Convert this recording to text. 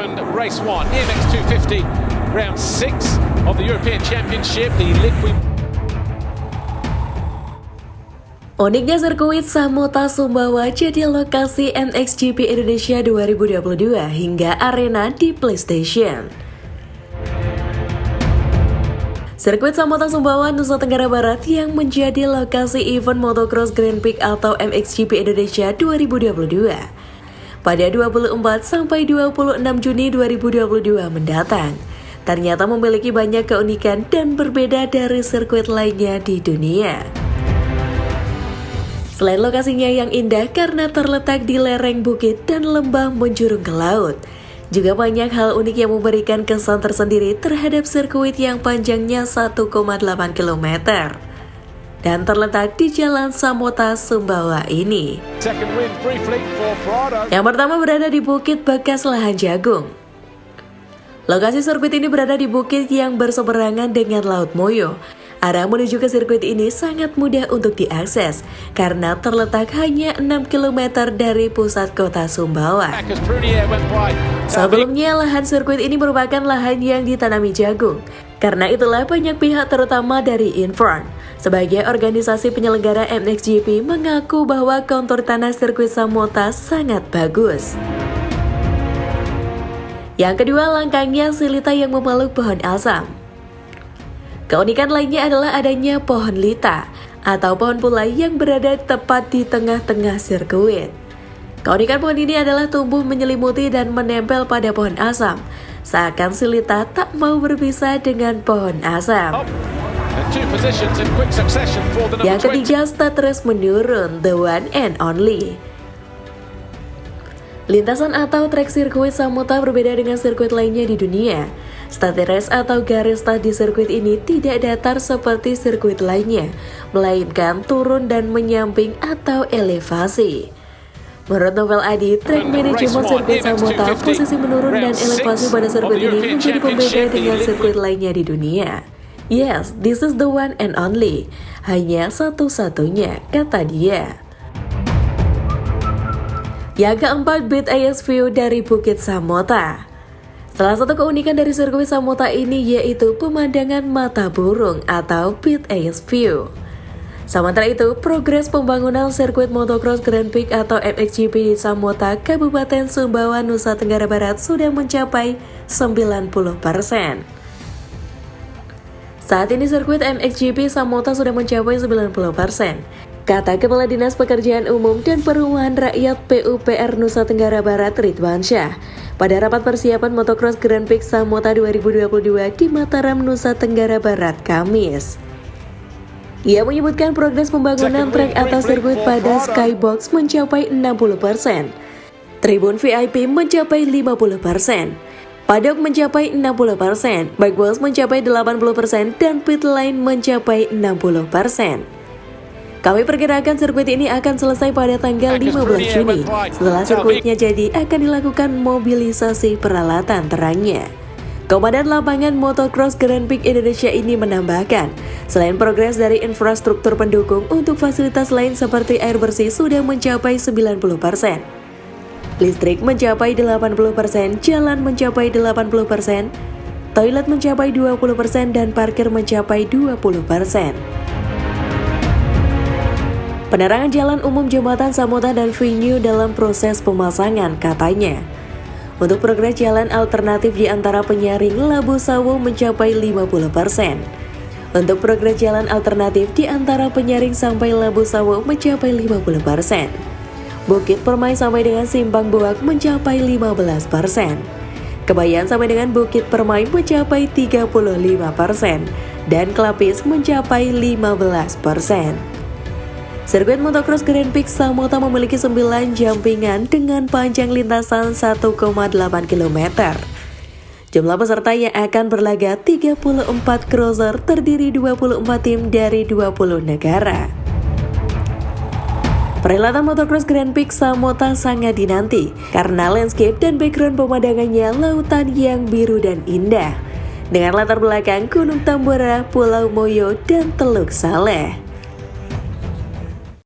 opened race 1, EMX 250, round 6 of the European Championship, the Liquid. Uniknya sirkuit Samota Sumbawa jadi lokasi MXGP Indonesia 2022 hingga arena di PlayStation. Sirkuit Samota Sumbawa, Nusa Tenggara Barat yang menjadi lokasi event Motocross Grand Prix atau MXGP Indonesia 2022 pada 24 sampai 26 Juni 2022 mendatang, ternyata memiliki banyak keunikan dan berbeda dari sirkuit lainnya di dunia. Selain lokasinya yang indah karena terletak di lereng bukit dan lembah menjurung ke laut, juga banyak hal unik yang memberikan kesan tersendiri terhadap sirkuit yang panjangnya 1,8 km dan terletak di Jalan Samota Sumbawa ini. Yang pertama berada di Bukit Bekas Lahan Jagung. Lokasi sirkuit ini berada di bukit yang berseberangan dengan Laut Moyo. Arah menuju ke sirkuit ini sangat mudah untuk diakses karena terletak hanya 6 km dari pusat kota Sumbawa. Sebelumnya, lahan sirkuit ini merupakan lahan yang ditanami jagung. Karena itulah banyak pihak terutama dari Infront sebagai organisasi penyelenggara MXGP mengaku bahwa kontur tanah sirkuit Samota sangat bagus. Yang kedua, langkahnya silita yang memeluk pohon asam. Keunikan lainnya adalah adanya pohon lita atau pohon pulai yang berada tepat di tengah-tengah sirkuit. Keunikan pohon ini adalah tumbuh menyelimuti dan menempel pada pohon asam, seakan silita tak mau berpisah dengan pohon asam. Yang ketiga, start terus menurun, the one and only. Lintasan atau trek sirkuit Samota berbeda dengan sirkuit lainnya di dunia. Start race atau garis start di sirkuit ini tidak datar seperti sirkuit lainnya, melainkan turun dan menyamping atau elevasi. Menurut Novel Adi, track manajemen sirkuit Samota, posisi menurun dan elevasi pada sirkuit ini menjadi pembeda dengan sirkuit lainnya di dunia. Yes, this is the one and only. Hanya satu-satunya, kata dia. Yang keempat, Beat Eyes View dari Bukit Samota. Salah satu keunikan dari sirkuit Samota ini yaitu pemandangan mata burung atau Beat Eyes View. Sementara itu, progres pembangunan sirkuit motocross Grand Prix atau MXGP di Samota, Kabupaten Sumbawa, Nusa Tenggara Barat sudah mencapai 90%. Saat ini sirkuit MXGP Samota sudah mencapai 90%. Kata Kepala Dinas Pekerjaan Umum dan Perumahan Rakyat PUPR Nusa Tenggara Barat Ridwan Syah pada rapat persiapan Motocross Grand Prix Samota 2022 di Mataram, Nusa Tenggara Barat, Kamis. Ia menyebutkan progres pembangunan trek atas sirkuit pada Skybox mencapai 60%, tribun VIP mencapai 50%, paddock mencapai 60%, bikebox mencapai 80%, dan pit lane mencapai 60%. Kami perkirakan sirkuit ini akan selesai pada tanggal 15 Juni. Setelah sirkuitnya jadi, akan dilakukan mobilisasi peralatan terangnya. Komandan Lapangan Motocross Grand Prix Indonesia ini menambahkan, selain progres dari infrastruktur pendukung untuk fasilitas lain seperti air bersih sudah mencapai 90%. Listrik mencapai 80%, jalan mencapai 80%, toilet mencapai 20%, dan parkir mencapai 20%. Penerangan jalan umum jembatan Samota dan venue dalam proses pemasangan, katanya. Untuk progres jalan alternatif di antara penyaring Labu Sawo mencapai 50%. Untuk progres jalan alternatif di antara penyaring sampai Labu Sawo mencapai 50%. Bukit Permai sampai dengan Simpang Buak mencapai 15%. Kebayan sampai dengan Bukit Permai mencapai 35%. Dan Kelapis mencapai 15%. Sirkuit motocross Grand Prix Samota memiliki 9 jampingan dengan panjang lintasan 1,8 km. Jumlah peserta yang akan berlaga 34 crosser terdiri 24 tim dari 20 negara. Perhelatan motocross Grand Prix Samota sangat dinanti karena landscape dan background pemandangannya lautan yang biru dan indah dengan latar belakang Gunung Tambora, Pulau Moyo, dan Teluk Saleh.